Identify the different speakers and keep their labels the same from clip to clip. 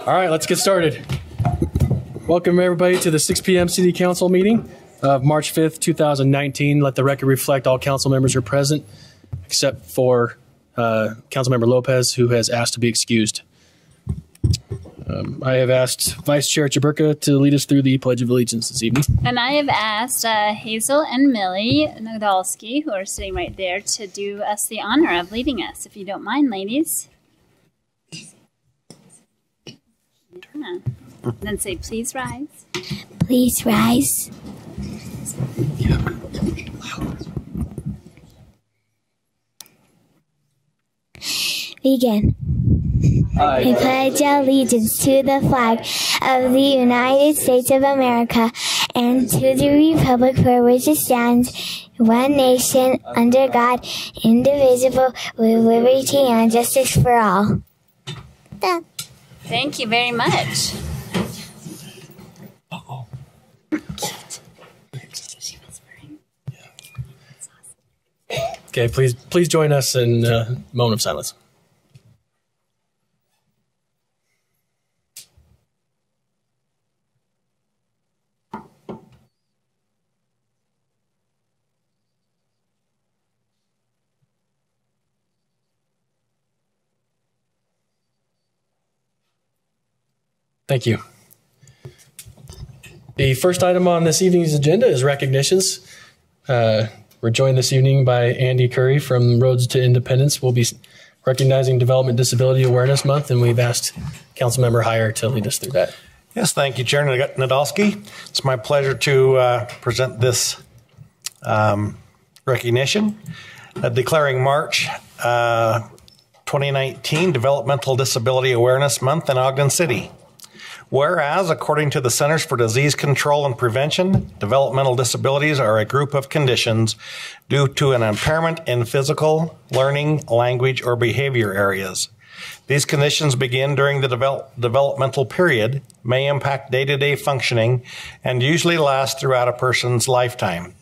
Speaker 1: All right, let's get started. Welcome everybody to the 6 p.m. City Council meeting of March 5th, 2019. Let the record reflect all council members are present, except for Councilmember Lopez, who has asked to be excused. I have asked Vice Chair Chaburka to lead us through the Pledge of Allegiance this evening.
Speaker 2: And I have asked Hazel and Millie Nadolski, who are sitting right there, to do us the honor of leading us, if you don't mind, ladies. Yeah. Then say, please rise.
Speaker 3: Please rise. Begin. I pledge allegiance to the flag of the United States of America and to the republic for which it stands, one nation, under God, indivisible, with liberty and justice for all. Done.
Speaker 2: Thank you very much.
Speaker 1: Okay, please join us in a moment of silence. Thank you. The first item on this evening's agenda is recognitions. We're joined this evening by Andy Curry from Roads to Independence. We'll be recognizing Development Disability Awareness Month, and we've asked Councilmember Heyer to lead us through that.
Speaker 4: Yes, thank you, Chair Nadolski. It's my pleasure to present this recognition, declaring March 2019 Developmental Disability Awareness Month in Ogden City. Whereas, according to the Centers for Disease Control and Prevention, developmental disabilities are a group of conditions due to an impairment in physical, learning, language, or behavior areas. These conditions begin during the developmental period, may impact day-to-day functioning, and usually last throughout a person's lifetime.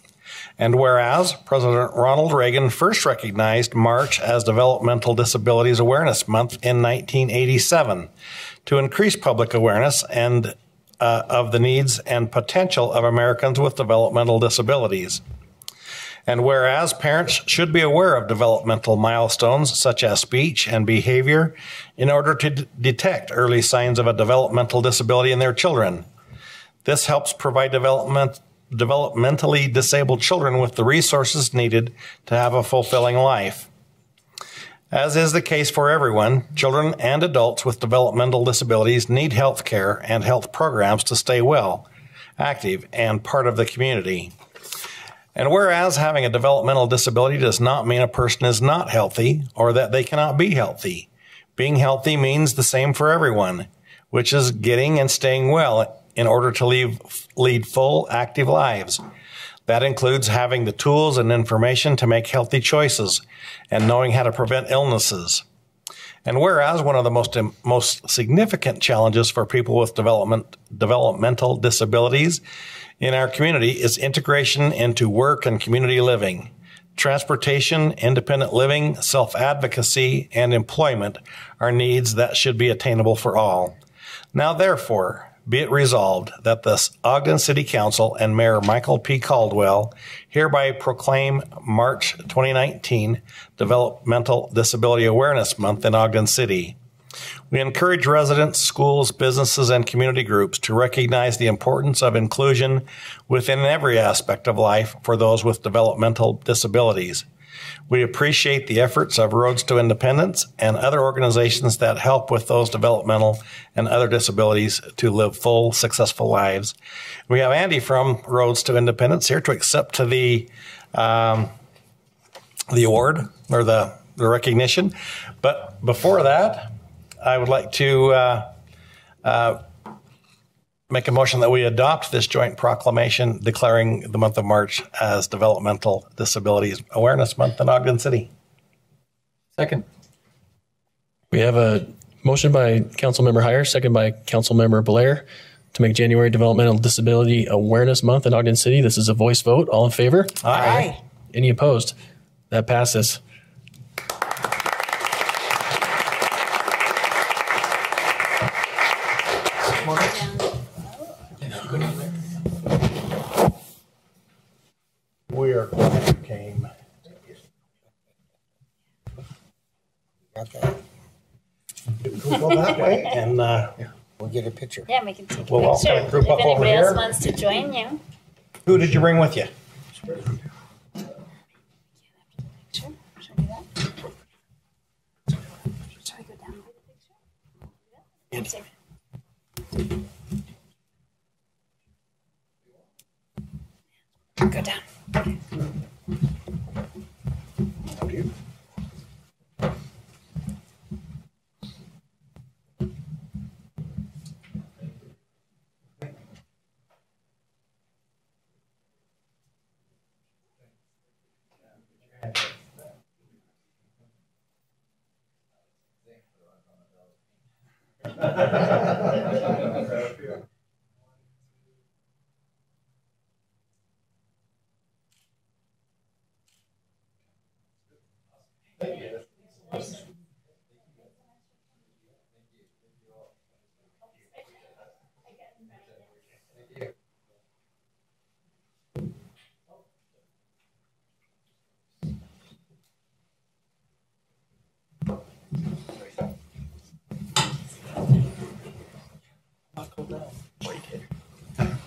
Speaker 4: And whereas President Ronald Reagan first recognized March as Developmental Disabilities Awareness Month in 1987, to increase public awareness and of the needs and potential of Americans with developmental disabilities. And whereas parents should be aware of developmental milestones such as speech and behavior in order to detect early signs of a developmental disability in their children. This helps provide developmentally disabled children with the resources needed to have a fulfilling life. As is the case for everyone, children and adults with developmental disabilities need health care and health programs to stay well, active, and part of the community. And whereas having a developmental disability does not mean a person is not healthy or that they cannot be healthy. Being healthy means the same for everyone, which is getting and staying well in order to lead full, active lives. That includes having the tools and information to make healthy choices and knowing how to prevent illnesses. And whereas one of the most significant challenges for people with developmental disabilities in our community is integration into work and community living. Transportation, independent living, self-advocacy, and employment are needs that should be attainable for all. Now, therefore, be it resolved that the Ogden City Council and Mayor Michael P. Caldwell hereby proclaim March 2019 Developmental Disability Awareness Month in Ogden City. We encourage residents, schools, businesses, and community groups to recognize the importance of inclusion within every aspect of life for those with developmental disabilities. We appreciate the efforts of Roads to Independence and other organizations that help with those developmental and other disabilities to live full, successful lives. We have Andy from Roads to Independence here to accept the award or the recognition. But before that, I would like to make a motion that we adopt this joint proclamation declaring the month of March as Developmental Disabilities Awareness Month in Ogden City.
Speaker 1: Second. We have a motion by Councilmember Heyer, second by Councilmember Blair, to make January Developmental Disability Awareness Month in Ogden City. This is a voice vote. All in favor?
Speaker 4: Aye.
Speaker 1: Any opposed? That passes.
Speaker 5: Got that.
Speaker 4: We'll go that way, and
Speaker 5: We'll get a picture.
Speaker 2: Yeah, we can take a
Speaker 4: We'll all
Speaker 2: picture.
Speaker 4: kind of group
Speaker 2: If
Speaker 4: up over
Speaker 2: anybody else
Speaker 4: here.
Speaker 2: wants to join you.
Speaker 4: who did you bring with you?
Speaker 2: Sure. Should I do that? Shall we go down by the picture? Go down.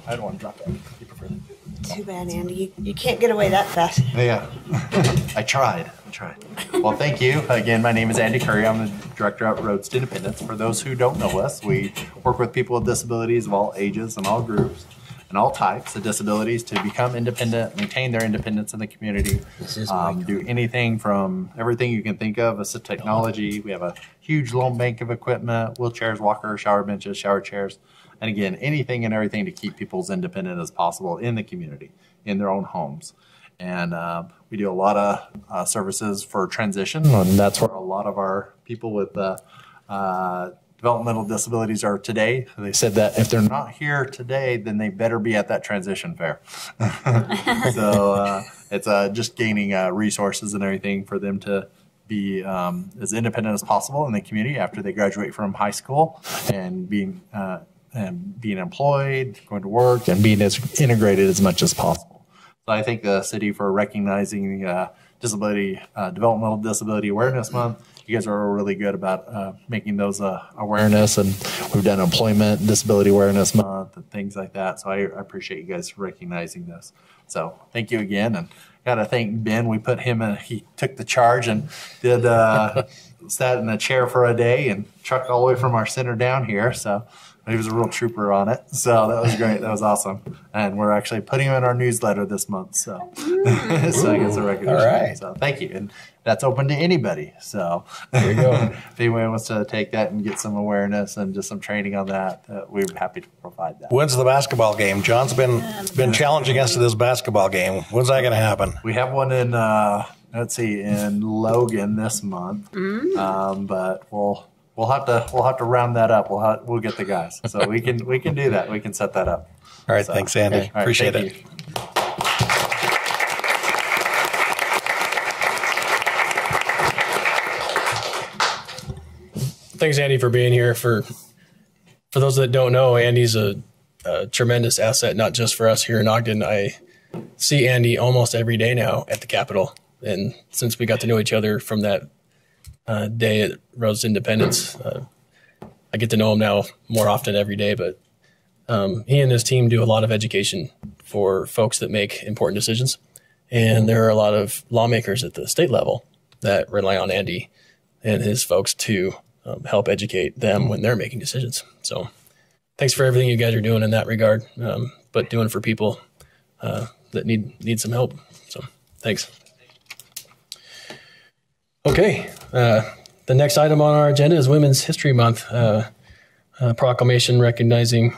Speaker 6: I don't want to drop that. You prefer that?
Speaker 7: Too bad, Andy. You can't get away that fast.
Speaker 6: Yeah. I tried. Well, thank you. Again, my name is Andy Curry. I'm the director at Roads to Independence. For those who don't know us, we work with people with disabilities of all ages and all groups and all types of disabilities to become independent, maintain their independence in the community, do anything from everything you can think of, assist technology. We have a huge loan bank of equipment, wheelchairs, walkers, shower benches, shower chairs. And again, anything and everything to keep people as independent as possible in the community, in their own homes. And we do a lot of services for transition, and that's where a lot of our people with developmental disabilities are today. They said that if they're not here today, then they better be at that transition fair. So it's just gaining resources and everything for them to be as independent as possible in the community after they graduate from high school and being employed, going to work, and being as integrated as much as possible. So I thank the city for recognizing Developmental Disability Awareness Month. You guys are really good about making those awareness, and we've done Employment and Disability Awareness Month and things like that. So I appreciate you guys recognizing this. So thank you again, and got to thank Ben. We put him in, he took the charge and did sat in a chair for a day and trucked all the way from our center down here. So he was a real trooper on it. So that was great. That was awesome. And we're actually putting him in our newsletter this month. So, so he gets a recognition.
Speaker 4: All right.
Speaker 6: So thank you. And that's open to anybody. So
Speaker 4: There you go.
Speaker 6: if anyone wants to take that and get some awareness and just some training on that, we're happy to provide that.
Speaker 4: When's the basketball game? John's been challenging us to this basketball game. When's that going to happen?
Speaker 6: We have one in, let's see, in Logan this month. But we'll have to round that up. We'll get the guys. So we can do that. We can set that up.
Speaker 4: All right.
Speaker 6: So,
Speaker 4: Thanks, Andy.
Speaker 6: okay. All right,
Speaker 4: Appreciate
Speaker 6: thank
Speaker 4: it.
Speaker 6: you.
Speaker 1: Thanks, Andy, for being here. For those that don't know, Andy's a tremendous asset, not just for us here in Ogden. I see Andy almost every day now at the Capitol. And since we got to know each other from that day at Roads to Independence, I get to know him now more often every day. But he and his team do a lot of education for folks that make important decisions. And there are a lot of lawmakers at the state level that rely on Andy and his folks to help educate them when they're making decisions. So thanks for everything you guys are doing in that regard, but doing for people that need some help. So thanks. Okay. The next item on our agenda is Women's History Month, proclamation recognizing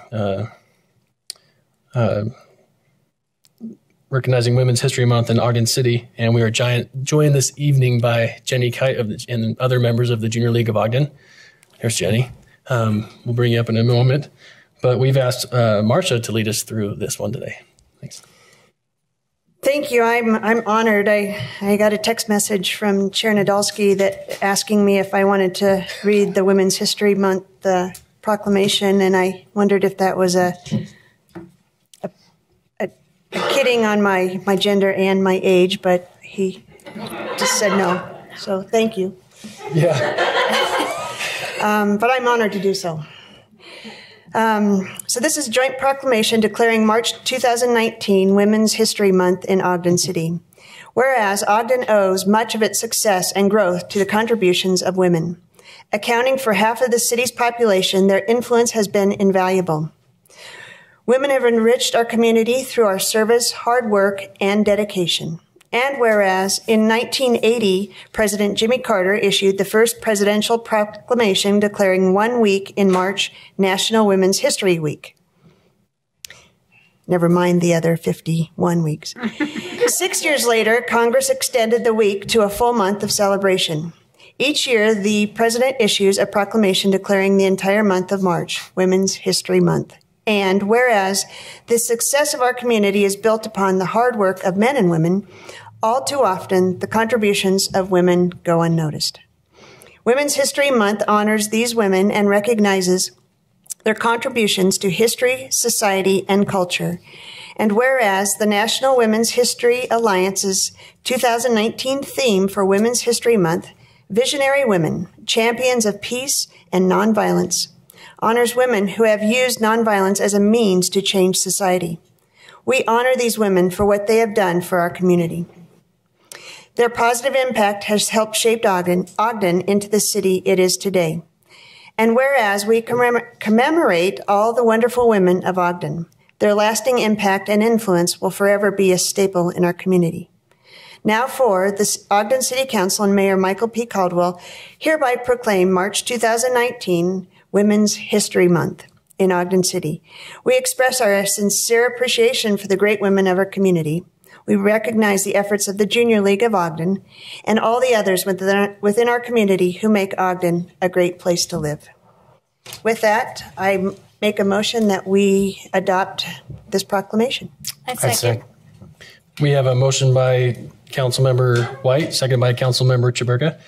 Speaker 1: Women's History Month in Ogden City. And we are joined this evening by Jenny Kite and other members of the Junior League of Ogden. There's Jenny. We'll bring you up in a moment. But we've asked Marcia to lead us through this one today. Thanks.
Speaker 7: Thank you. I'm honored. I got a text message from Chair Nadolski that asking me if I wanted to read the Women's History Month proclamation, and I wondered if that was a kidding on my gender and my age, but he just said no. So thank you.
Speaker 1: Yeah.
Speaker 7: But I'm honored to do so. So this is a joint proclamation declaring March 2019 Women's History Month in Ogden City. Whereas Ogden owes much of its success and growth to the contributions of women. Accounting for half of the city's population, their influence has been invaluable. Women have enriched our community through our service, hard work, and dedication. And whereas in 1980, President Jimmy Carter issued the first presidential proclamation declaring 1 week in March National Women's History Week. Never mind the other 51 weeks. 6 years later, Congress extended the week to a full month of celebration. Each year, the president issues a proclamation declaring the entire month of March Women's History Month. And whereas the success of our community is built upon the hard work of men and women, all too often the contributions of women go unnoticed. Women's History Month honors these women and recognizes their contributions to history, society, and culture. And whereas the National Women's History Alliance's 2019 theme for Women's History Month, Visionary Women, Champions of Peace and Nonviolence, honors women who have used nonviolence as a means to change society. We honor these women for what they have done for our community. Their positive impact has helped shape Ogden into the city it is today. And whereas we commemorate all the wonderful women of Ogden, their lasting impact and influence will forever be a staple in our community. Now for the Ogden City Council and Mayor Michael P. Caldwell hereby proclaim March 2019 Women's History Month in Ogden City. We express our sincere appreciation for the great women of our community. We recognize the efforts of the Junior League of Ogden and all the others within our community who make Ogden a great place to live. With that, I make a motion that we adopt this proclamation.
Speaker 2: I second.
Speaker 1: We have a motion by Councilmember White, seconded by Councilmember Chiburga,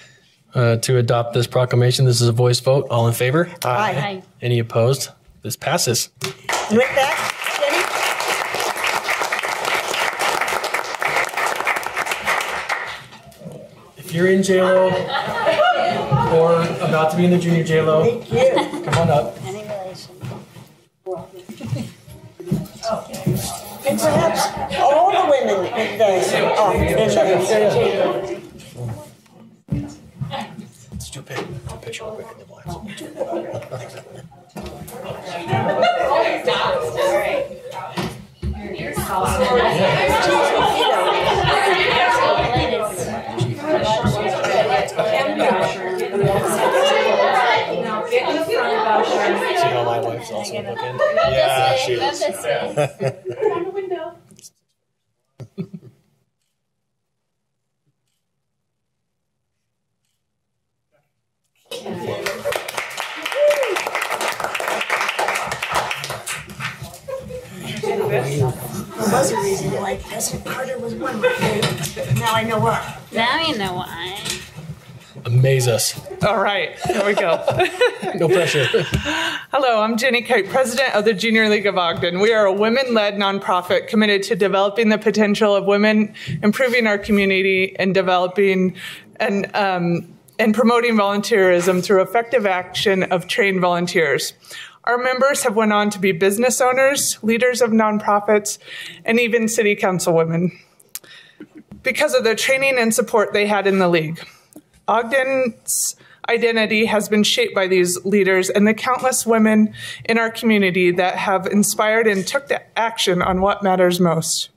Speaker 1: to adopt this proclamation. This is a voice vote. All in favor?
Speaker 2: Aye.
Speaker 1: Any opposed? This passes.
Speaker 7: And with that,
Speaker 1: If you're in JLO or about to be in the junior JLO,
Speaker 7: Jenny,
Speaker 1: come on up.
Speaker 2: Any relation?
Speaker 7: and perhaps all the women in the
Speaker 1: Let's do a picture real quick in the blinds. See how my wife's also looking? Yeah, she is.
Speaker 7: There was a reason why President Carter was one of my favorites. Now I know why.
Speaker 2: Now you know why.
Speaker 1: Amaze us.
Speaker 8: All right, here we go.
Speaker 1: No pressure.
Speaker 8: Hello, I'm Jenny Kite, president of the Junior League of Ogden. We are a women-led nonprofit committed to developing the potential of women, improving our community, and developing and promoting volunteerism through effective action of trained volunteers. Our members have went on to be business owners, leaders of nonprofits, and even city councilwomen because of the training and support they had in the league. Ogden's identity has been shaped by these leaders and the countless women in our community that have inspired and took action on what matters most.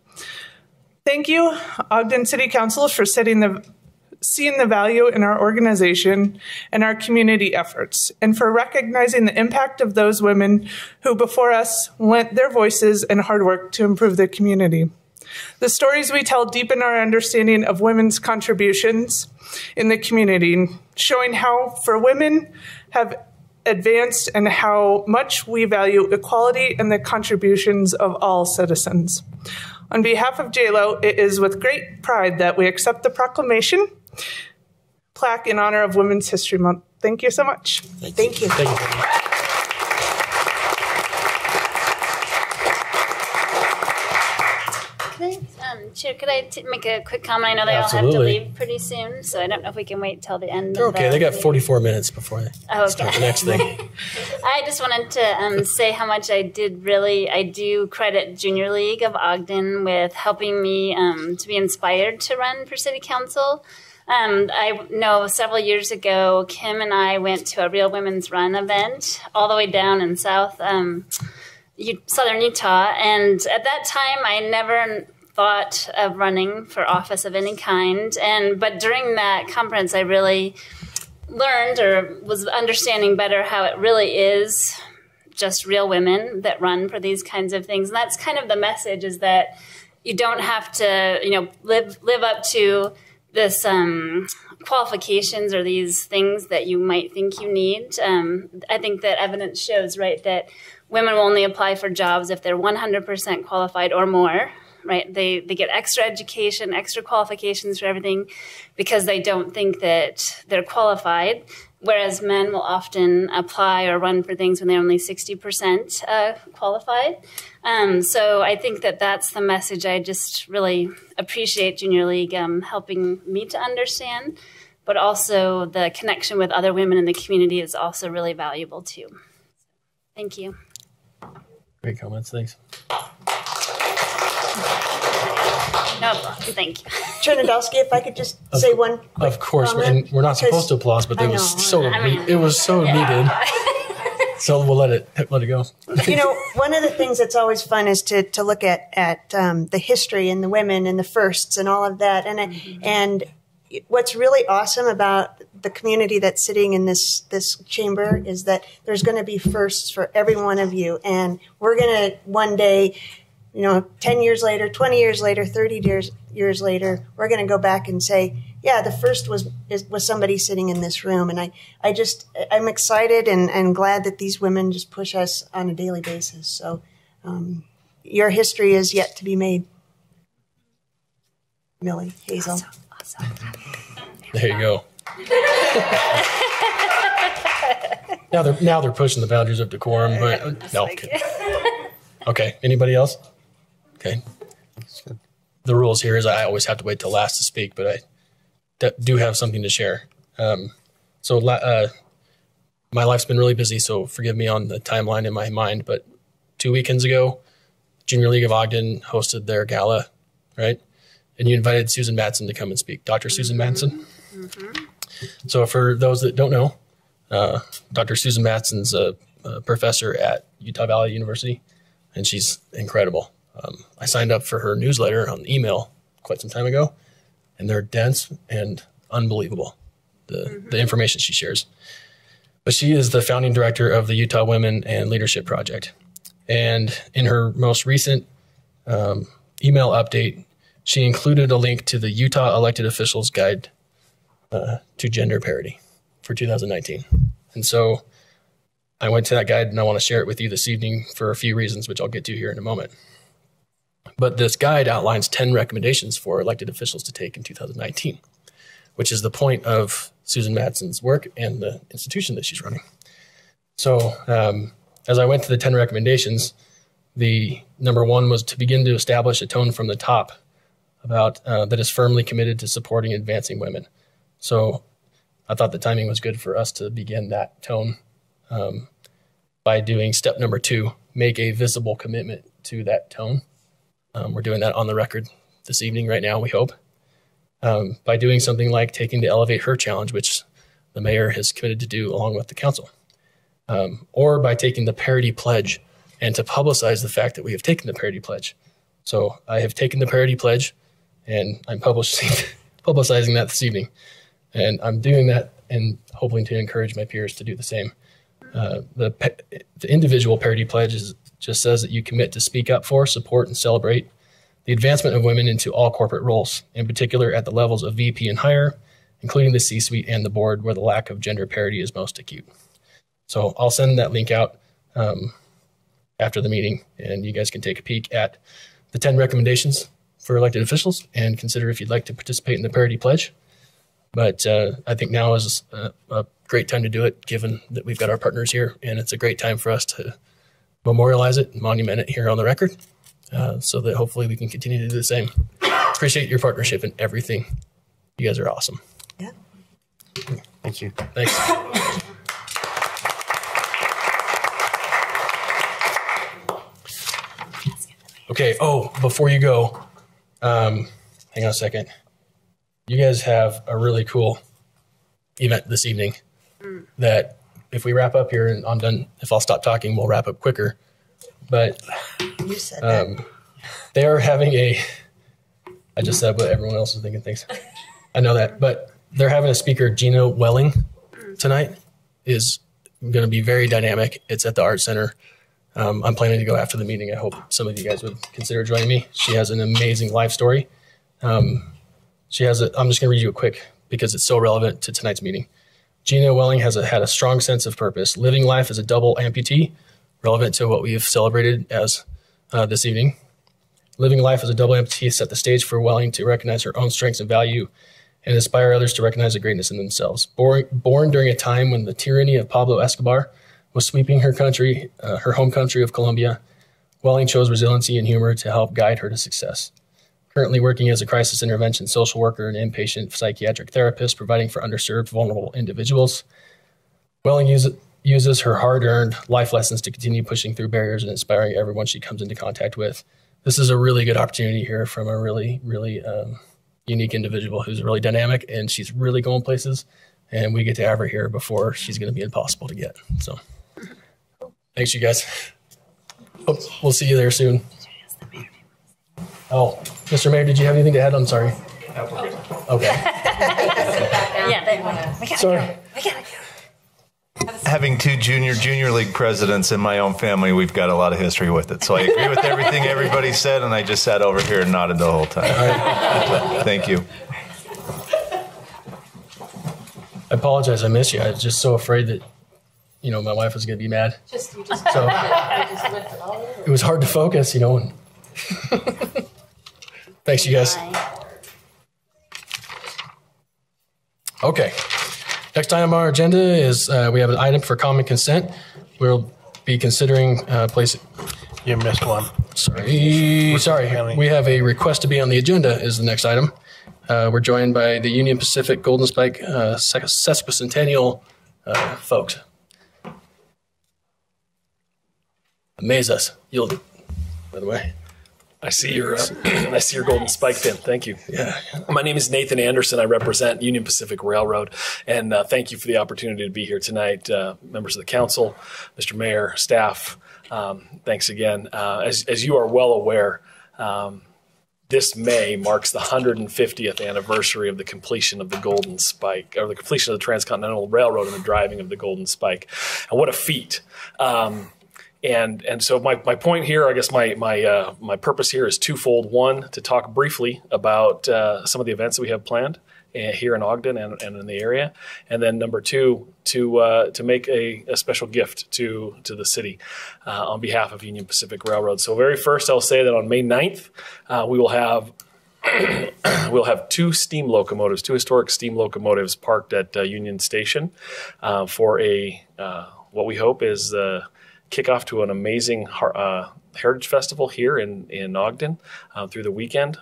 Speaker 8: Thank you, Ogden City Council, for seeing the value in our organization and our community efforts, and for recognizing the impact of those women who before us lent their voices and hard work to improve the community. The stories we tell deepen our understanding of women's contributions in the community, showing how for women have advanced and how much we value equality and the contributions of all citizens. On behalf of JLO, it is with great pride that we accept the proclamation plaque in honor of Women's History Month. Thank you so much.
Speaker 7: Thank you.
Speaker 1: Thank you.
Speaker 2: Chair, could I make a quick comment? I know they all have to
Speaker 1: Absolutely.
Speaker 2: leave pretty soon, so I don't know if we can wait till the end.
Speaker 1: They're
Speaker 2: of
Speaker 1: okay.
Speaker 2: the
Speaker 1: They got
Speaker 2: meeting.
Speaker 1: 44 minutes before they start the next thing.
Speaker 2: I just wanted to say how much I do credit Junior League of Ogden with helping me to be inspired to run for city council. I know several years ago, Kim and I went to a Real Women's Run event all the way down in southern Utah. And at that time, I never thought of running for office of any kind. But during that conference, I really learned or was understanding better how it really is just real women that run for these kinds of things. And that's kind of the message, is that you don't have to, live up to this qualifications or these things that you might think you need. I think that evidence shows, right, that women will only apply for jobs if they're 100% qualified or more, right? They get extra education, extra qualifications for everything because they don't think that they're qualified, whereas men will often apply or run for things when they're only 60% qualified. So I think that that's the message. I just really appreciate Junior League helping me to understand, but also the connection with other women in the community is also really valuable too. Thank you.
Speaker 1: Great comments. Thanks.
Speaker 2: No applause. Thank you.
Speaker 7: Chair Nadolski, if I could just say one quick
Speaker 1: Of course,
Speaker 7: comment,
Speaker 1: and we're not supposed to
Speaker 7: because
Speaker 1: applause, but
Speaker 7: I
Speaker 1: it was so needed. So we'll let it go.
Speaker 7: One of the things that's always fun is to look at the history and the women and the firsts and all of that. And what's really awesome about the community that's sitting in this chamber is that there's going to be firsts for every one of you. And we're going to one day, 10 years later, 20 years later, 30 years later, we're going to go back and say, yeah, the first was somebody sitting in this room. And I'm excited and glad that these women just push us on a daily basis. So your history is yet to be made. Millie, Hazel.
Speaker 2: Awesome.
Speaker 1: There you go. now they're pushing the boundaries of decorum, but no. Okay. Anybody else? Okay. The rules here is I always have to wait till last to speak, but I do have something to share. So my life's been really busy, so forgive me on the timeline in my mind. But 2 weekends ago, Junior League of Ogden hosted their gala, right? And you invited Susan Matson to come and speak, Dr. Susan Matson. Mm-hmm. So for those that don't know, Dr. Susan Matson's a professor at Utah Valley University, and she's incredible. I signed up for her newsletter on email quite some time ago, and they're dense and unbelievable, the information she shares. But she is the founding director of the Utah Women and Leadership Project. And in her most recent email update, she included a link to the Utah Elected Officials Guide to Gender Parity for 2019. And so I went to that guide, and I want to share it with you this evening for a few reasons, which I'll get to here in a moment. But this guide outlines 10 recommendations for elected officials to take in 2019, which is the point of Susan Matson's work and the institution that she's running. So as I went to the 10 recommendations, the number one was to begin to establish a tone from the top about that is firmly committed to supporting and advancing women. So I thought the timing was good for us to begin that tone by doing step number 2, make a visible commitment to that tone. We're doing that on the record this evening right now, we hope. By doing something like taking the Elevate Her Challenge, which the mayor has committed to do along with the council. Or by taking the Parity Pledge and to publicize the fact that we have taken the Parity Pledge. So I have taken the Parity Pledge, and I'm publicizing that this evening. And I'm doing that and hoping to encourage my peers to do the same. The individual Parity Pledge just says that you commit to speak up for, support, and celebrate the advancement of women into all corporate roles, in particular at the levels of VP and higher, including the C-suite and the board, where the lack of gender parity is most acute. So I'll send that link out after the meeting, and you guys can take a peek at the 10 recommendations for elected officials and consider if you'd like to participate in the Parity Pledge. But I think now is a great time to do it, given that we've got our partners here, and it's a great time for us to memorialize it, monument it here on the record, so that hopefully we can continue to do the same. appreciate your partnership in everything. You guys are awesome.
Speaker 7: Yeah.
Speaker 4: Thank you.
Speaker 1: Thanks. Okay. Oh, before you go, hang on a second. You guys have a really cool event this evening that if we wrap up here and I'm done, if I'll stop talking, we'll wrap up quicker. But
Speaker 7: You said that.
Speaker 1: they are having I just said what everyone else is thinking. Thanks. I know that, but they're having a speaker, Gina Welling, tonight. Is going to be very dynamic. It's at the Art Center. I'm planning to go after the meeting. I hope some of you guys would consider joining me. She has an amazing life story. I'm just going to read you a quick because it's so relevant to tonight's meeting. Gina Welling had a strong sense of purpose, living life as a double amputee, relevant to what we have celebrated as this evening. Living life as a double amputee set the stage for Welling to recognize her own strengths and value and inspire others to recognize the greatness in themselves. Born during a time when the tyranny of Pablo Escobar was sweeping her country, her home country of Colombia, Welling chose resiliency and humor to help guide her to success. Currently working as a crisis intervention social worker and inpatient psychiatric therapist, providing for underserved, vulnerable individuals, Welling uses her hard-earned life lessons to continue pushing through barriers and inspiring everyone she comes into contact with. This is a really good opportunity here from a really, really unique individual who's really dynamic, and she's really going places, and we get to have her here before she's going to be impossible to get. So thanks, you guys. Hope we'll see you there soon. Oh, Mr. Mayor, did you have anything to add? I'm sorry. Okay.
Speaker 2: Yeah,
Speaker 1: Sorry.
Speaker 9: Having two junior league presidents in my own family, we've got a lot of history with it. So I agree with everything everybody said, and I just sat over here and nodded the whole time. Thank you.
Speaker 1: I apologize. I miss you. I was just so afraid that, my wife was going to be mad. So it was hard to focus, and thanks, you guys. Okay. Next item on our agenda is we have an item for common consent. We'll be considering placing.
Speaker 4: You missed one.
Speaker 1: Sorry. We have a request to be on the agenda is the next item. We're joined by the Union Pacific Golden Spike Sesquicentennial folks. Amaze us. By the way.
Speaker 10: I see your Golden Spike pin. Thank you.
Speaker 1: Yeah.
Speaker 10: My name is Nathan Anderson. I represent Union Pacific Railroad, and thank you for the opportunity to be here tonight, members of the council, Mr. Mayor, staff. Thanks again. As you are well aware, this May marks the 150th anniversary of the completion of the Golden Spike, or the completion of the Transcontinental Railroad and the driving of the Golden Spike. And what a feat. And so my point here, I guess my purpose here is twofold. One, to talk briefly about some of the events that we have planned here in Ogden and in the area, and then number two, to make a special gift to the city on behalf of Union Pacific Railroad. So very first, I'll say that on May 9th, we will have we'll have two historic steam locomotives parked at Union Station for what we hope is kickoff to an amazing Heritage Festival here in Ogden through the weekend.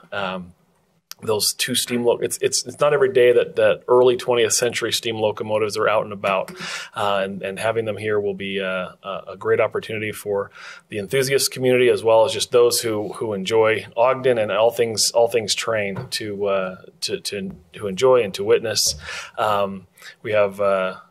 Speaker 10: Those two steam it's not every day that early 20th century steam locomotives are out and about, and having them here will be a great opportunity for the enthusiast community as well as just those who enjoy Ogden and all things train to enjoy and to witness. We have.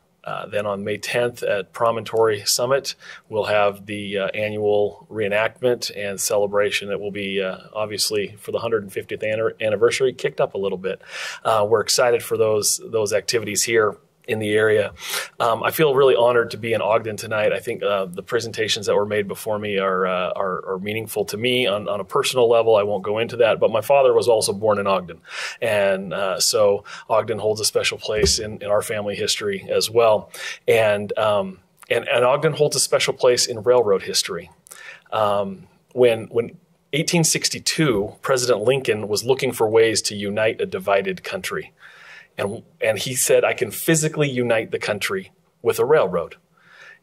Speaker 10: Then on May 10th at Promontory Summit, we'll have the annual reenactment and celebration that will be obviously for the 150th anniversary kicked up a little bit. We're excited for those activities here in the area. I feel really honored to be in Ogden tonight. I think the presentations that were made before me are meaningful to me on a personal level. I won't go into that, but my father was also born in Ogden, and so Ogden holds a special place in our family history as well. And Ogden holds a special place in railroad history. When 1862, President Lincoln was looking for ways to unite a divided country. And he said, I can physically unite the country with a railroad.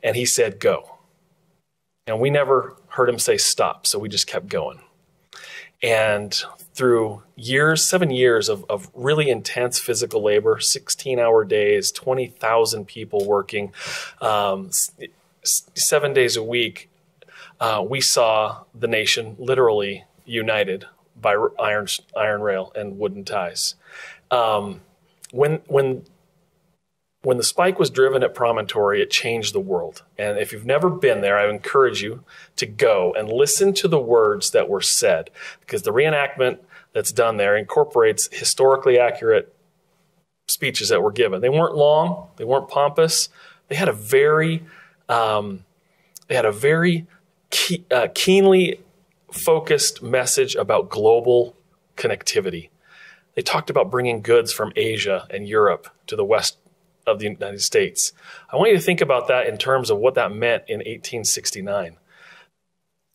Speaker 10: And he said, go. And we never heard him say stop, so we just kept going. And through 7 years of really intense physical labor, 16-hour days, 20,000 people working 7 days a week, we saw the nation literally united by iron rail and wooden ties. When the spike was driven at Promontory, it changed the world. And if you've never been there, I encourage you to go and listen to the words that were said, because the reenactment that's done there incorporates historically accurate speeches that were given. They weren't long, they weren't pompous. They had a very keenly focused message about global connectivity. They talked about bringing goods from Asia and Europe to the west of the United States. I want you to think about that in terms of what that meant in 1869.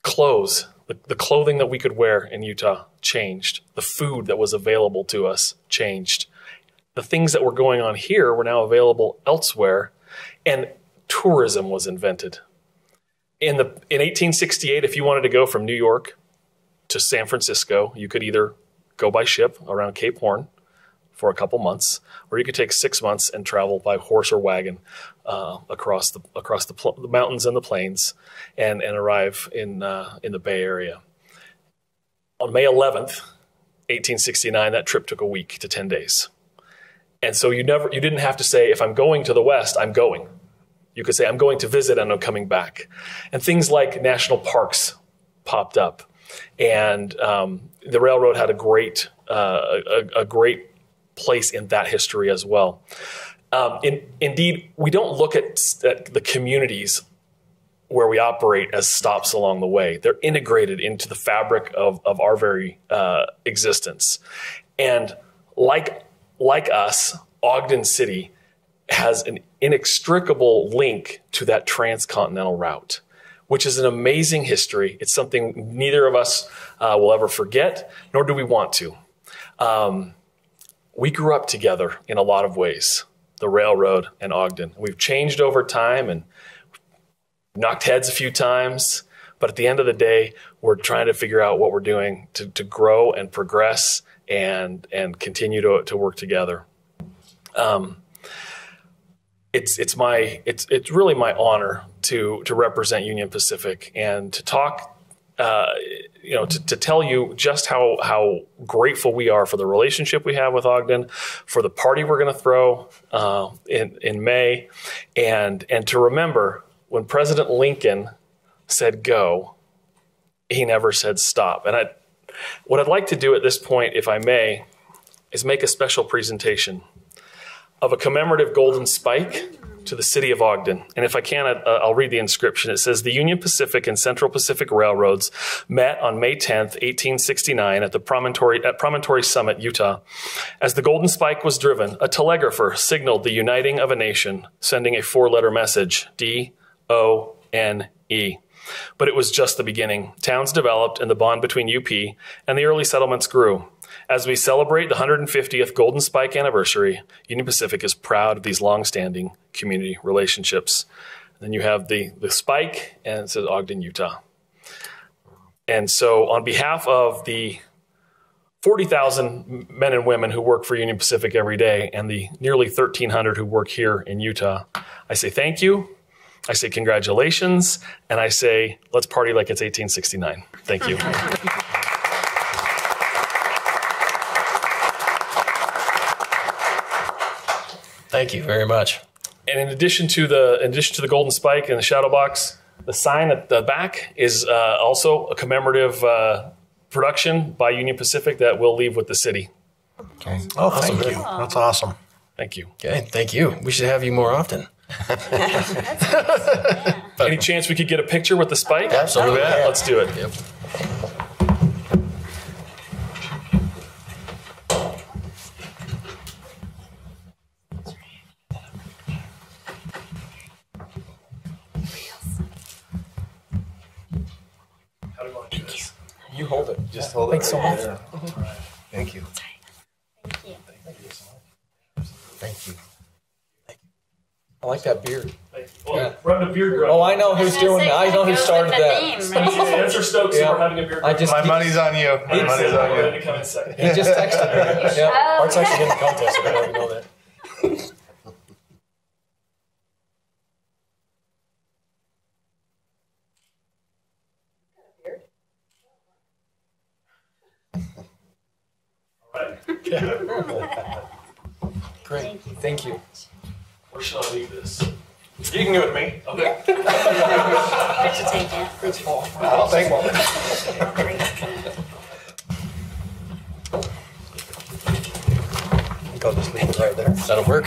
Speaker 10: Clothes, the clothing that we could wear in Utah changed. The food that was available to us changed. The things that were going on here were now available elsewhere, and tourism was invented. In 1868, if you wanted to go from New York to San Francisco, you could either go by ship around Cape Horn for a couple months, or you could take 6 months and travel by horse or wagon across the mountains and the plains and arrive in the Bay Area. On May 11th, 1869, that trip took a week to 10 days. And so you didn't have to say, if I'm going to the west, I'm going. You could say, I'm going to visit and I'm coming back. And things like national parks popped up. And the railroad had a great place in that history as well. Indeed, we don't look at the communities where we operate as stops along the way. They're integrated into the fabric of our very existence. And like us, Ogden City has an inextricable link to that transcontinental route, which is an amazing history. It's something neither of us will ever forget, nor do we want to. We grew up together in a lot of ways, the railroad and Ogden. We've changed over time and knocked heads a few times, but at the end of the day, we're trying to figure out what we're doing to grow and progress and continue to work together. It's really my honor to represent Union Pacific and to talk, to tell you just how grateful we are for the relationship we have with Ogden, for the party we're going to throw in May, and to remember when President Lincoln said go, he never said stop. And what I'd like to do at this point, if I may, is make a special presentation of a commemorative golden spike to the city of Ogden. And if I can, I'll read the inscription. It says, the Union Pacific and Central Pacific Railroads met on May 10th, 1869 at Promontory Summit, Utah. As the golden spike was driven, a telegrapher signaled the uniting of a nation, sending a 4-letter message, D-O-N-E. But it was just the beginning. Towns developed and the bond between UP and the early settlements grew. As we celebrate the 150th Golden Spike anniversary, Union Pacific is proud of these long-standing community relationships. And then you have the spike, and it says Ogden, Utah. And so on behalf of the 40,000 men and women who work for Union Pacific every day and the nearly 1,300 who work here in Utah, I say thank you, I say congratulations, and I say let's party like it's 1869. Thank you.
Speaker 1: Thank you very much.
Speaker 10: And in addition to the golden spike and the shadow box, the sign at the back is also a commemorative production by Union Pacific that we'll leave with the city.
Speaker 4: Okay. Oh, awesome. Thank you. That's awesome.
Speaker 10: Thank you.
Speaker 1: Okay, thank you. We should have you more often.
Speaker 10: Any chance we could get a picture with the spike?
Speaker 1: Absolutely.
Speaker 10: Yeah, let's do it.
Speaker 1: Yep.
Speaker 10: You hold it.
Speaker 6: Just hold it.
Speaker 1: Thanks so much.
Speaker 4: Thank you.
Speaker 2: Thank you.
Speaker 4: Thank you.
Speaker 1: I like that beard.
Speaker 10: Well, we're having a beer garden.
Speaker 11: Oh, I know who's doing that. I know who started that.
Speaker 10: Answer Stokes, we're having a beer garden.
Speaker 9: My money's on you. My money's on you.
Speaker 10: To come in second.
Speaker 11: He just texted me. Yeah.
Speaker 1: Art's actually in the contest. I don't even know that.
Speaker 11: Great. Thank you.
Speaker 10: Where should I leave this?
Speaker 4: You can go with me.
Speaker 10: Okay.
Speaker 2: I should take it.
Speaker 4: I'll take one.
Speaker 1: I'll just leave it right there. That'll work.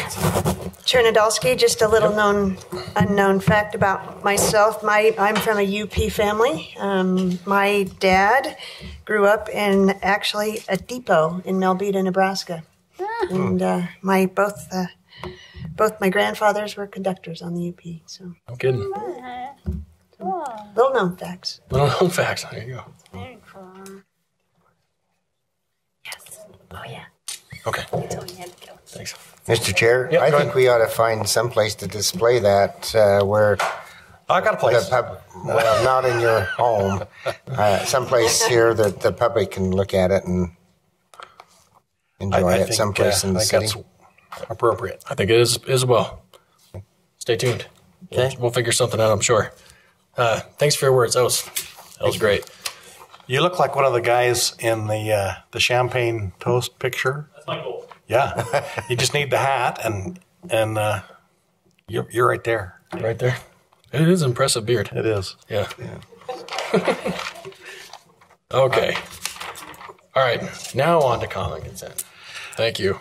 Speaker 7: Chair Nadolski, just a little unknown fact about myself. I'm from a UP family. My dad grew up in actually a depot in Melbeta, Nebraska. And both my grandfathers were conductors on the UP. So
Speaker 1: No kidding.
Speaker 7: little known facts.
Speaker 1: Little known facts. There you go.
Speaker 2: Very cool. Yes. Oh, yeah.
Speaker 1: Okay.
Speaker 2: You told me you had to go.
Speaker 1: Thanks.
Speaker 5: Mr. Chair,
Speaker 1: Yep,
Speaker 5: I
Speaker 1: go
Speaker 5: think we ought to find some place to display that where
Speaker 4: I got a place.
Speaker 5: the pub, well, not in your home, someplace here that the public can look at it and enjoy it someplace in the city.
Speaker 4: That's appropriate.
Speaker 1: I think it is as well. Stay tuned.
Speaker 5: Okay.
Speaker 1: We'll figure something out, I'm sure. Thanks for your words. That was great.
Speaker 4: You look like one of the guys in the champagne toast picture.
Speaker 10: That's my goal.
Speaker 4: Yeah, you just need the hat, and you're right there.
Speaker 1: Right there. It is an impressive beard.
Speaker 4: It is.
Speaker 1: Yeah. Okay. All right. Now on to common consent. Thank you.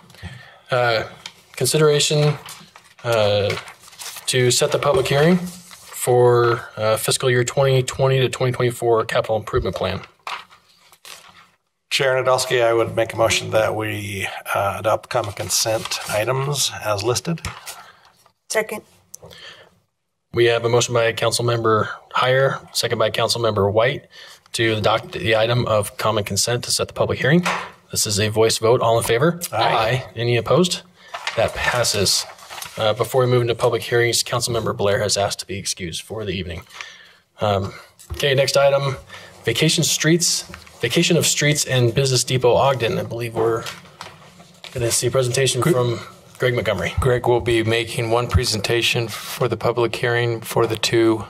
Speaker 1: Consideration to set the public hearing for fiscal year 2020 to 2024 capital improvement plan.
Speaker 4: Chair Nadolski, I would make a motion that we adopt common consent items as listed.
Speaker 7: Second.
Speaker 1: We have a motion by Councilmember Heyer, second by Councilmember White to adopt the item of common consent to set the public hearing. This is a voice vote. All in favor? Aye. Any opposed? That passes. Before we move into public hearings, Councilmember Blair has asked to be excused for the evening. Okay, next item, vacation of streets and Business Depot Ogden. I believe we're going to see a presentation from Greg Montgomery.
Speaker 12: Greg will be making one presentation for the public hearing for the two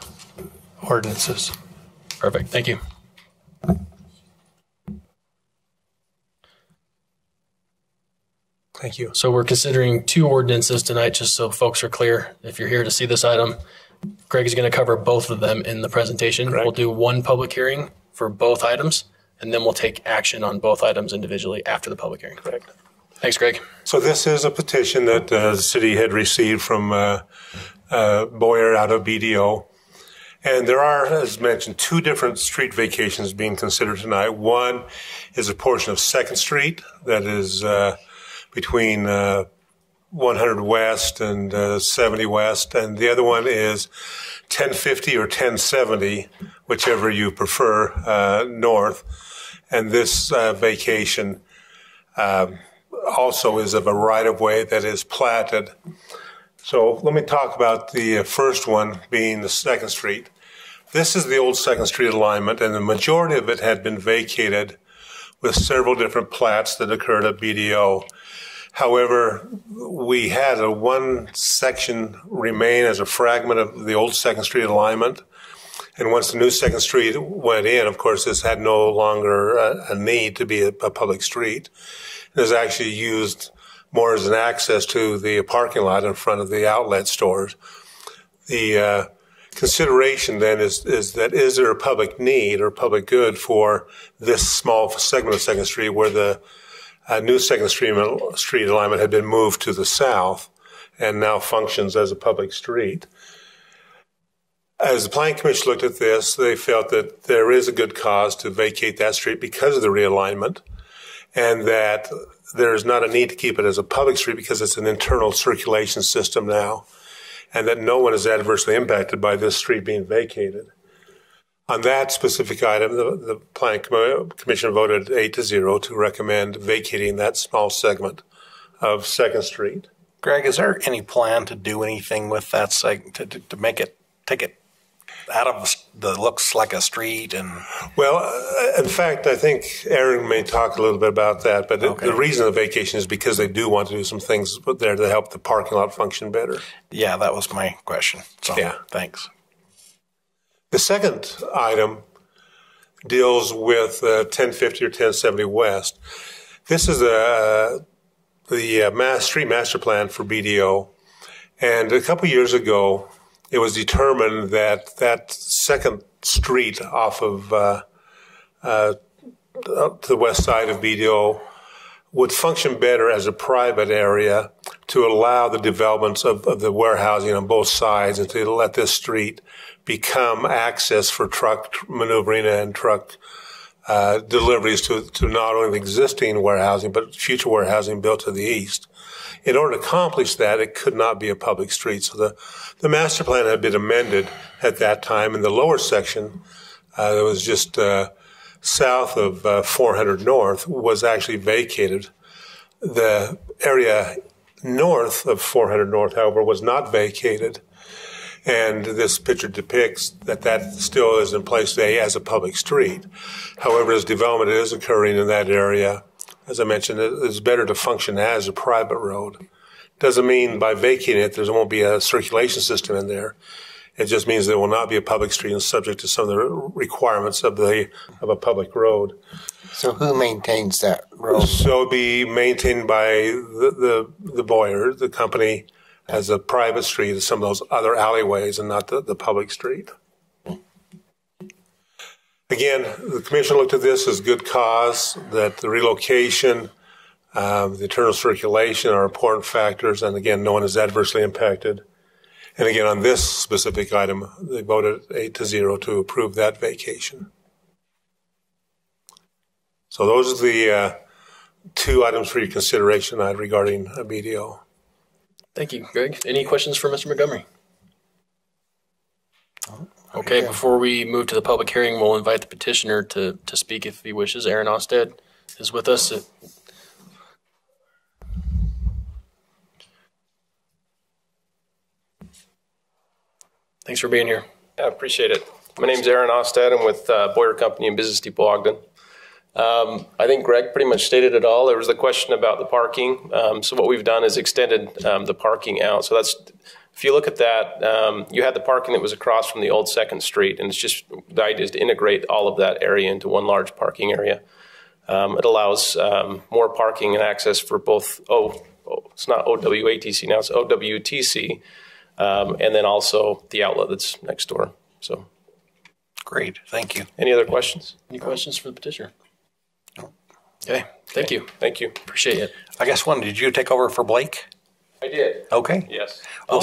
Speaker 12: ordinances.
Speaker 1: Perfect. Thank you.
Speaker 4: Thank you.
Speaker 1: So we're considering two ordinances tonight, just so folks are clear. If you're here to see this item, Greg is going to cover both of them in the presentation.
Speaker 4: Correct.
Speaker 1: We'll do one public hearing for both items, and then we'll take action on both items individually after the public hearing.
Speaker 4: Correct.
Speaker 1: Thanks, Greg.
Speaker 13: So this is a petition that the city had received from Boyer out of BDO. And there are, as mentioned, two different street vacations being considered tonight. One is a portion of 2nd Street that is between 100 West and 70 West. And the other one is 1050 or 1070, whichever you prefer, north. And this vacation also is of a right-of-way that is platted. So let me talk about the first one being the 2nd Street. This is the old 2nd Street alignment, and the majority of it had been vacated with several different plats that occurred at BDO. However, we had one section remain as a fragment of the old 2nd Street alignment. And once the new 2nd Street went in, of course, this had no longer a need to be a public street. It was actually used more as an access to the parking lot in front of the outlet stores. The consideration then is there a public need or public good for this small segment of 2nd Street where the new 2nd Street alignment had been moved to the south and now functions as a public street. As the Planning Commission looked at this, they felt that there is a good cause to vacate that street because of the realignment, and that there is not a need to keep it as a public street because it's an internal circulation system now, and that no one is adversely impacted by this street being vacated. On that specific item, the Planning Commission voted 8-0 to recommend vacating that small segment of 2nd Street.
Speaker 4: Greg, is there any plan to do anything with that site to make it, take it out of the looks like a street? And
Speaker 13: well, in fact, I think Aaron may talk a little bit about that, but the reason of the vacation is because they do want to do some things there to help the parking lot function better.
Speaker 4: Yeah, that was my question. So,
Speaker 13: yeah,
Speaker 4: thanks.
Speaker 13: The second item deals with 1050 or 1070 West. This is the street master plan for BDO, and a couple years ago, it was determined that that second street off of to the west side of BDO would function better as a private area to allow the developments of the warehousing on both sides and to let this street become access for truck maneuvering and truck deliveries to not only the existing warehousing but future warehousing built to the east. In order to accomplish that, it could not be a public street. So the master plan had been amended at that time. In the lower section, that was just south of 400 North, was actually vacated. The area north of 400 North, however, was not vacated. And this picture depicts that still is in place today as a public street. However, as development is occurring in that area, as I mentioned, it's better to function as a private road. Doesn't mean by vacating it there won't be a circulation system in there. It just means there will not be a public street and subject to some of the requirements of a public road.
Speaker 5: So who maintains that road?
Speaker 13: So it'll be maintained by the Boyer, the company, as a private street as some of those other alleyways and not the public street. Again, the commission looked at this as good cause, that the relocation, the internal circulation are important factors, and again, no one is adversely impacted. And again, on this specific item, they voted 8-0 to approve that vacation. So those are the two items for your consideration regarding a BDO.
Speaker 1: Thank you, Greg. Any questions for Mr. Montgomery? Okay, before we move to the public hearing, we'll invite the petitioner to speak if he wishes. Aaron Osted is with us. Thanks for being here.
Speaker 14: I appreciate it. My name is Aaron Osted. I'm with Boyer Company and Business Depot Ogden. I think Greg pretty much stated it all. There was the question about the parking. So what we've done is extended the parking out. So that's, if you look at that, you had the parking that was across from the old 2nd Street, and it's just, the idea is to integrate all of that area into one large parking area. It allows more parking and access for both, it's not OWATC now, it's OWTC, and then also the outlet that's next door. So,
Speaker 4: great, thank you.
Speaker 14: Any other questions?
Speaker 1: Any questions for the petitioner? Okay, thank you.
Speaker 14: Thank you.
Speaker 1: Appreciate it.
Speaker 4: I guess did you take over for Blake?
Speaker 14: I did.
Speaker 4: Okay.
Speaker 14: Yes.
Speaker 4: We'll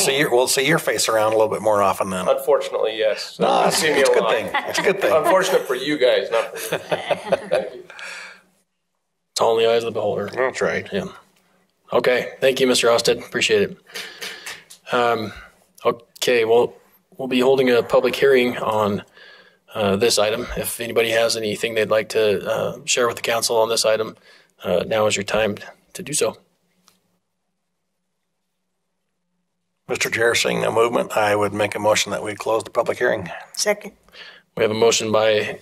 Speaker 4: see your face around a little bit more often then.
Speaker 14: Unfortunately, yes.
Speaker 4: No, it's a good thing. It's a good thing.
Speaker 14: Unfortunate for you guys, not for me. Thank you.
Speaker 1: It's all in the eyes of the beholder.
Speaker 4: That's right.
Speaker 1: Yeah. Okay. Thank you, Mr. Osted. Appreciate it. Okay. Well, we'll be holding a public hearing on this item. If anybody has anything they'd like to share with the council on this item, now is your time to do so.
Speaker 4: Mr. Chair, seeing no movement, I would make a motion that we close the public hearing.
Speaker 7: Second.
Speaker 1: We have a motion by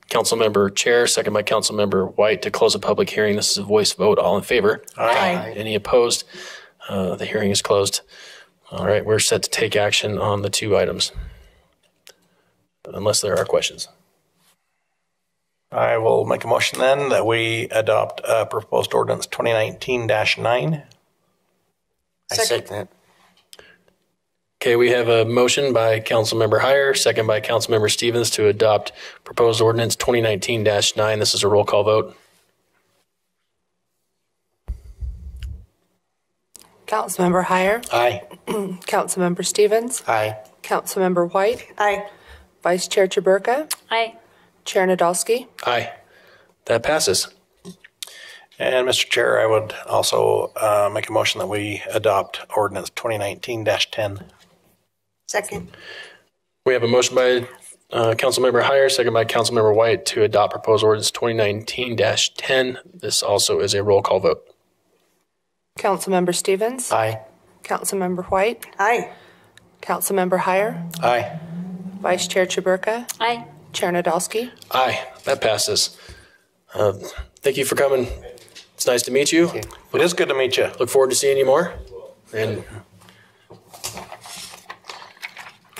Speaker 1: Councilmember Chair, second by Councilmember White to close the public hearing. This is a voice vote. All in favor?
Speaker 7: Aye.
Speaker 1: Any opposed? The hearing is closed. All right, we're set to take action on the two items, unless there are questions.
Speaker 4: I will make a motion then that we adopt proposed ordinance 2019-9.
Speaker 5: I second that.
Speaker 1: Okay, we have a motion by Councilmember Heyer, second by Councilmember Stevens to adopt proposed ordinance 2019-9. This is a roll call vote.
Speaker 15: Councilmember Heyer.
Speaker 4: Aye.
Speaker 15: Councilmember Stevens.
Speaker 5: Aye.
Speaker 15: Councilmember White.
Speaker 7: Aye.
Speaker 15: Vice Chair Chaburka.
Speaker 2: Aye.
Speaker 15: Chair Nadolski.
Speaker 1: Aye. That passes.
Speaker 4: And Mr. Chair, I would also make a motion that we adopt ordinance 2019-10.
Speaker 7: Second.
Speaker 1: We have a motion by Councilmember Heyer, second by Councilmember White to adopt proposed ordinance 2019-10. This also is a roll call vote.
Speaker 15: Councilmember Stevens.
Speaker 5: Aye.
Speaker 15: Councilmember White.
Speaker 7: Aye.
Speaker 15: Councilmember Heyer.
Speaker 4: Aye.
Speaker 15: Vice Chair Chaburka.
Speaker 2: Aye.
Speaker 15: Chair Nadolski.
Speaker 11: Aye, that passes. Thank you for coming. It's nice to meet you.
Speaker 4: It is good to meet you.
Speaker 11: Look forward to seeing you more. And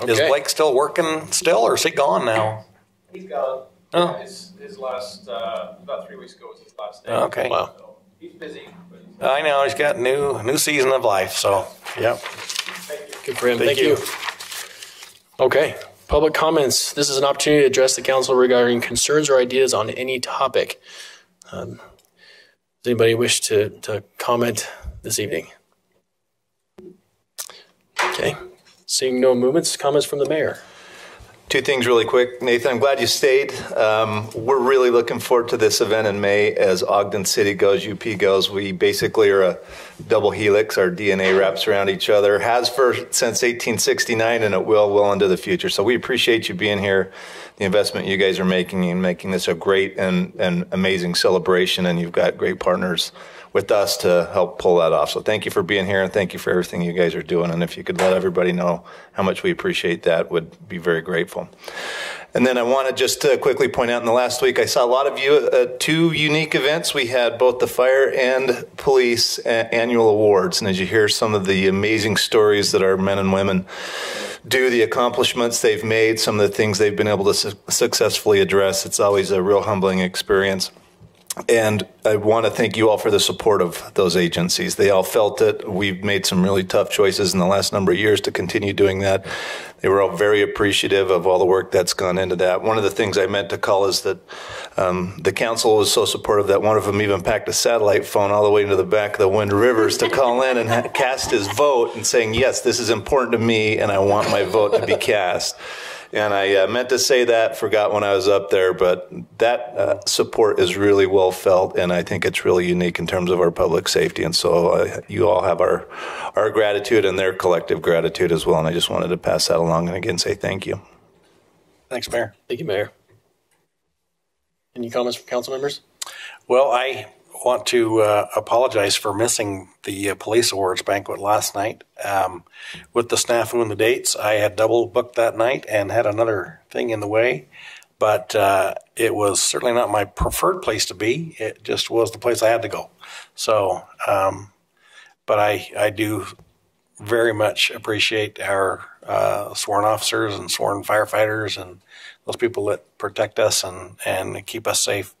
Speaker 4: Is Blake still working still, or is he gone now?
Speaker 14: He's gone.
Speaker 4: Oh.
Speaker 14: His last, about 3 weeks ago was his last day.
Speaker 4: Okay.
Speaker 11: wow.
Speaker 14: So he's busy.
Speaker 4: I know, he's got new season of life, so, yep.
Speaker 11: Good for him. Thank you. Okay. Public comments. This is an opportunity to address the council regarding concerns or ideas on any topic. Does anybody wish to comment this evening? Okay. Seeing no movements, comments from the mayor.
Speaker 9: Two things really quick. Nathan, I'm glad you stayed. We're really looking forward to this event in May as Ogden City goes, UP goes. We basically are a double helix. Our DNA wraps around each other, has since 1869, and it will well into the future. So we appreciate you being here, the investment you guys are making in making this a great and amazing celebration, and you've got great partners with us to help pull that off. So thank you for being here, and thank you for everything you guys are doing. And if you could let everybody know how much we appreciate that, would be very grateful. And then I want to just quickly point out, in the last week, I saw a lot of you at two unique events. We had both the fire and police annual awards. And as you hear some of the amazing stories that our men and women do, the accomplishments they've made, some of the things they've been able to successfully address, it's always a real humbling experience. And I want to thank you all for the support of those agencies. They all felt it. We've made some really tough choices in the last number of years to continue doing that. They were all very appreciative of all the work that's gone into that. One of the things I meant to call is that the council was so supportive that one of them even packed a satellite phone all the way into the back of the Wind Rivers to call in and cast his vote and saying, yes, this is important to me and I want my vote to be cast. And I meant to say that, forgot when I was up there, but that support is really well felt, and I think it's really unique in terms of our public safety. And so you all have our gratitude and their collective gratitude as well, and I just wanted to pass that along and again say thank you.
Speaker 4: Thanks, Mayor.
Speaker 11: Thank you, Mayor. Any comments from council members?
Speaker 4: Well, I want to apologize for missing the police awards banquet last night. With the snafu and the dates, I had double booked that night and had another thing in the way. But it was certainly not my preferred place to be. It just was the place I had to go. So, but I do very much appreciate our sworn officers and sworn firefighters and those people that protect us and keep us safe.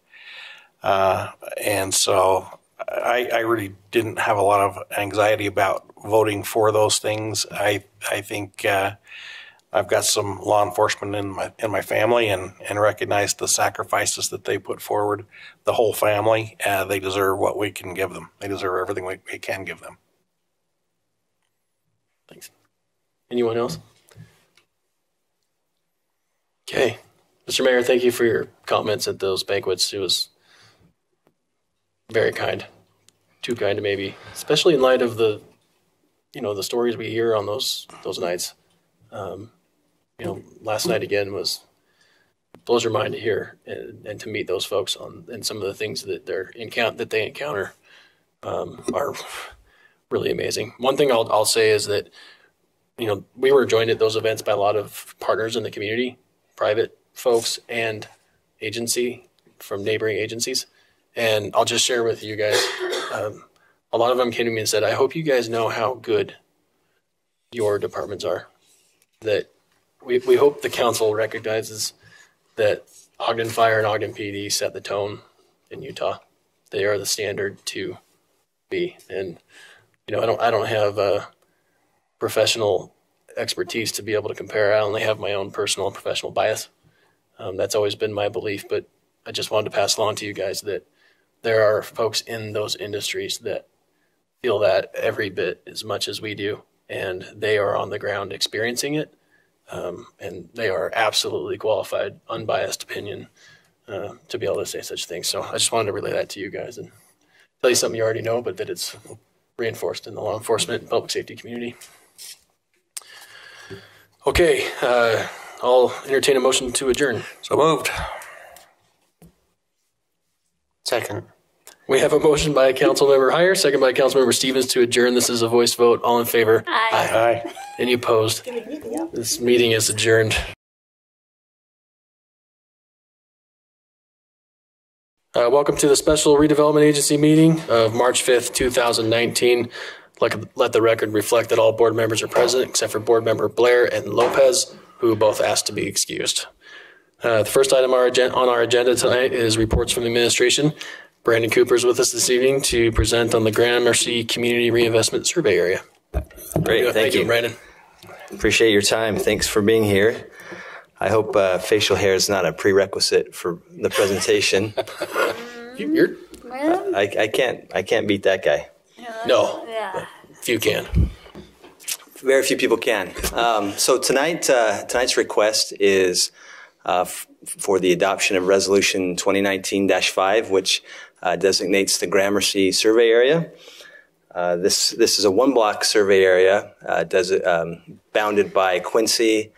Speaker 4: And so I really didn't have a lot of anxiety about voting for those things. I think I've got some law enforcement in my family and recognize the sacrifices that they put forward. The whole family, they deserve what we can give them. They deserve everything we can give them.
Speaker 11: Thanks. Anyone else? Okay. Mr. Mayor, thank you for your comments at those banquets. It was very kind. Too kind to maybe, especially in light of the stories we hear on those nights. Last night again blows your mind to hear and to meet those folks and some of the things that they encounter are really amazing. One thing I'll say is that, we were joined at those events by a lot of partners in the community, private folks and agency from neighboring agencies. And I'll just share with you guys, a lot of them came to me and said, I hope you guys know how good your departments are. That we hope the council recognizes that Ogden Fire and Ogden PD set the tone in Utah. They are the standard to be. And, I don't have professional expertise to be able to compare. I only have my own personal and professional bias. That's always been my belief, but I just wanted to pass along to you guys that there are folks in those industries that feel that every bit as much as we do, and they are on the ground experiencing it, and they are absolutely qualified, unbiased opinion to be able to say such things. So I just wanted to relay that to you guys and tell you something you already know, but that it's reinforced in the law enforcement and public safety community. Okay, I'll entertain a motion to adjourn.
Speaker 4: So moved.
Speaker 5: Second.
Speaker 11: We have a motion by Councilmember Heyer, second by Councilmember Stevens to adjourn. This is a voice vote. All in favor?
Speaker 2: Aye.
Speaker 11: Aye. Any opposed? This meeting is adjourned. Welcome to the Special Redevelopment Agency meeting of March 5th, 2019. Let the record reflect that all board members are present except for Board Member Blair and Lopez, who both asked to be excused. The first item on our agenda tonight is reports from the administration. Brandon Cooper is with us this evening to present on the Gramercy Community Reinvestment Survey Area.
Speaker 16: Great, thank you,
Speaker 11: Brandon.
Speaker 16: Appreciate your time. Thanks for being here. I hope facial hair is not a prerequisite for the presentation. I can't beat that guy.
Speaker 11: No,
Speaker 2: Yeah.
Speaker 11: few can.
Speaker 16: Very few people can. So tonight's request is for the adoption of Resolution 2019-5, which designates the Gramercy survey area. This is a one-block survey area, bounded by Quincy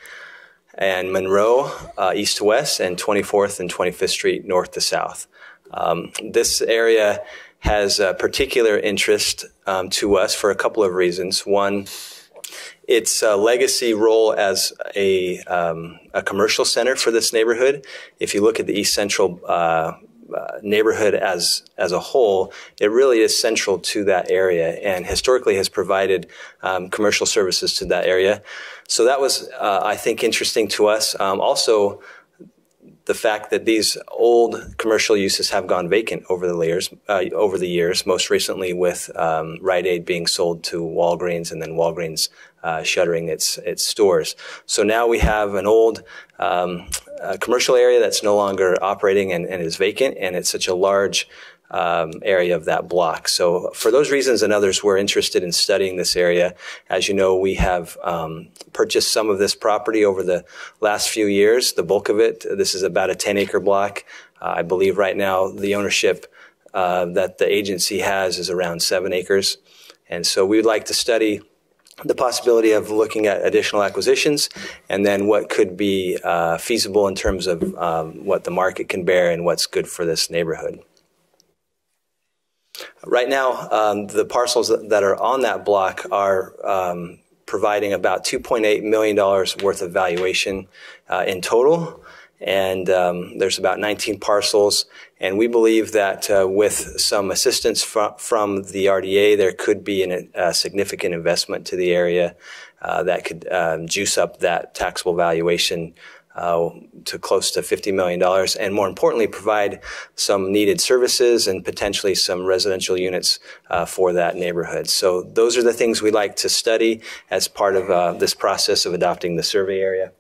Speaker 16: and Monroe, east to west, and 24th and 25th Street, north to south. This area has a particular interest to us for a couple of reasons. One, its legacy role as a commercial center for this neighborhood. If you look at the East Central neighborhood as a whole, it really is central to that area and historically has provided commercial services to that area. So that was, I think, interesting to us. Also, the fact that these old commercial uses have gone vacant over the years, most recently with Rite Aid being sold to Walgreens and then Walgreens shuttering its stores. So now we have an old commercial area that's no longer operating and is vacant, and it's such a large area of that block. So for those reasons and others, we're interested in studying this area. As you know, we have purchased some of this property over the last few years, the bulk of it. This is about a 10-acre block. I believe right now the ownership that the agency has is around 7 acres. And so we would like to study the possibility of looking at additional acquisitions and then what could be feasible in terms of what the market can bear and what's good for this neighborhood. Right now, the parcels that are on that block are providing about $2.8 million worth of valuation in total. And there's about 19 parcels. And we believe that with some assistance from the RDA, there could be a significant investment to the area that could juice up that taxable valuation to close to $50 million, and more importantly, provide some needed services and potentially some residential units for that neighborhood. So those are the things we like to study as part of this process of adopting the survey area.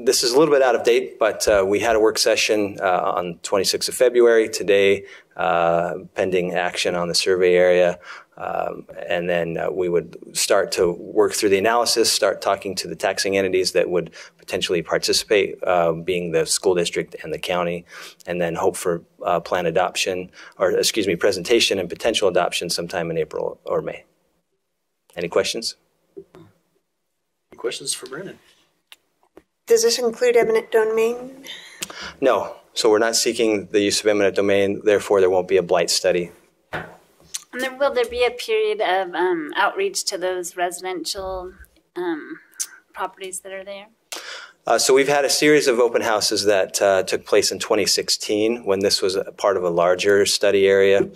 Speaker 16: This is a little bit out of date, but we had a work session on 26th of February today, pending action on the survey area. And then we would start to work through the analysis, start talking to the taxing entities that would potentially participate, being the school district and the county, and then hope for plan adoption, presentation and potential adoption sometime in April or May. Any questions?
Speaker 11: Any questions for Brandon?
Speaker 7: Does this include eminent domain?
Speaker 16: No. So we're not seeking the use of eminent domain. Therefore, there won't be a blight study.
Speaker 2: And will there be a period of outreach to those residential properties that are there?
Speaker 16: So we've had a series of open houses that took place in 2016 when this was a part of a larger study area.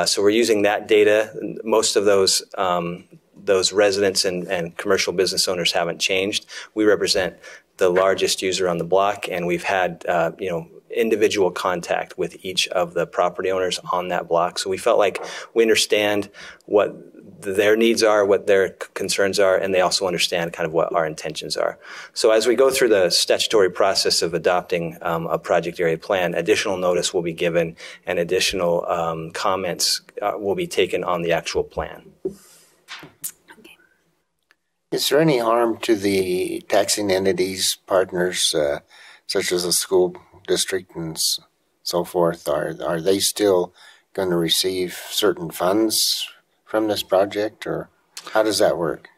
Speaker 16: So we're using that data. Most of those residents and commercial business owners haven't changed. We represent the largest user on the block, and we've had individual contact with each of the property owners on that block. So we felt like we understand what their needs are, what their concerns are, and they also understand kind of what our intentions are. So as we go through the statutory process of adopting a project area plan, additional notice will be given and additional comments will be taken on the actual plan.
Speaker 5: Is there any harm to the taxing entities, partners, such as the school district and so forth? Are they still going to receive certain funds from this project, or how does that work?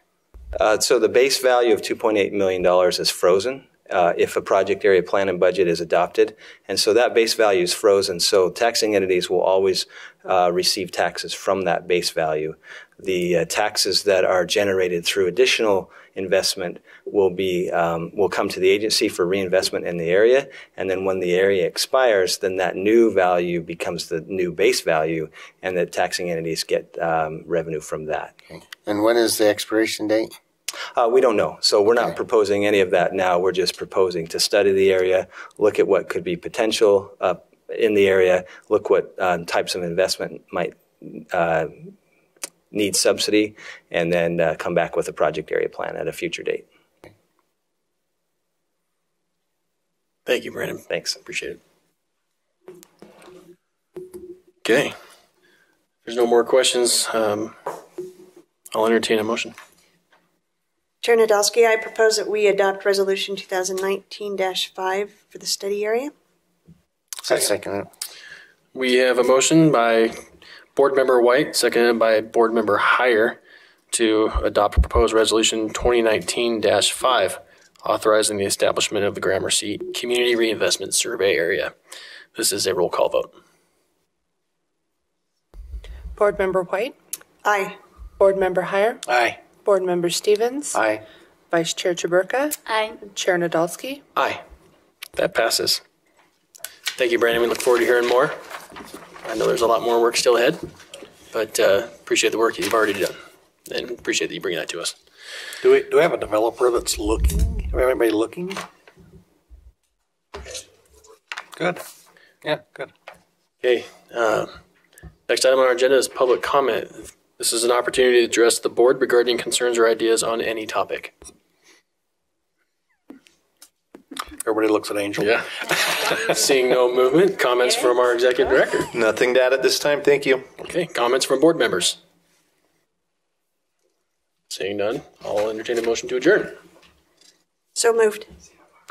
Speaker 16: So the base value of $2.8 million is frozen, if a project area plan and budget is adopted. And so that base value is frozen. So taxing entities will always receive taxes from that base value. The taxes that are generated through additional investment will come to the agency for reinvestment in the area. And then when the area expires, then that new value becomes the new base value, and the taxing entities get revenue from that.
Speaker 5: Okay. And when is the expiration date?
Speaker 16: We don't know. So we're not proposing any of that now. We're just proposing to study the area, look at what could be potential in the area, look what types of investment might need subsidy, and then come back with a project area plan at a future date.
Speaker 11: Thank you, Brandon.
Speaker 16: Thanks.
Speaker 11: Appreciate it. Okay. If there's no more questions, I'll entertain a motion.
Speaker 7: Chair Nadolski, I propose that we adopt Resolution 2019-5 for the study area.
Speaker 5: I second it.
Speaker 11: We have a motion by Board Member White, seconded by Board Member Heyer, to adopt proposed Resolution 2019-5, authorizing the establishment of the Gramercy Community Reinvestment Survey Area. This is a roll call vote.
Speaker 15: Board Member White?
Speaker 7: Aye.
Speaker 15: Board Member Heyer?
Speaker 4: Aye.
Speaker 15: Board Member Stevens?
Speaker 5: Aye.
Speaker 15: Vice Chair Chaburka?
Speaker 2: Aye.
Speaker 15: Chair Nadolski?
Speaker 11: Aye. That passes. Thank you, Brandon. We look forward to hearing more. I know there's a lot more work still ahead, but appreciate the work you've already done, and appreciate that you bring that to us.
Speaker 4: Do we have a developer that's looking? Do we have anybody looking? Good. Yeah, good.
Speaker 11: Okay. Next item on our agenda is public comment. This is an opportunity to address the board regarding concerns or ideas on any topic.
Speaker 4: Everybody looks at Angel.
Speaker 11: Yeah. Seeing no movement, comments from our executive director.
Speaker 9: Nothing to add at this time. Thank you.
Speaker 11: Okay, comments from board members. Seeing none, I'll entertain a motion to adjourn.
Speaker 7: So moved.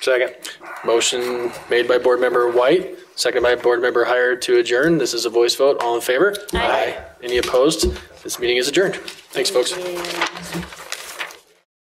Speaker 11: Second. Motion made by board member White, seconded by board member Heyer to adjourn. This is a voice vote. All in favor?
Speaker 2: Aye.
Speaker 11: Any opposed? This meeting is adjourned. Thanks, folks.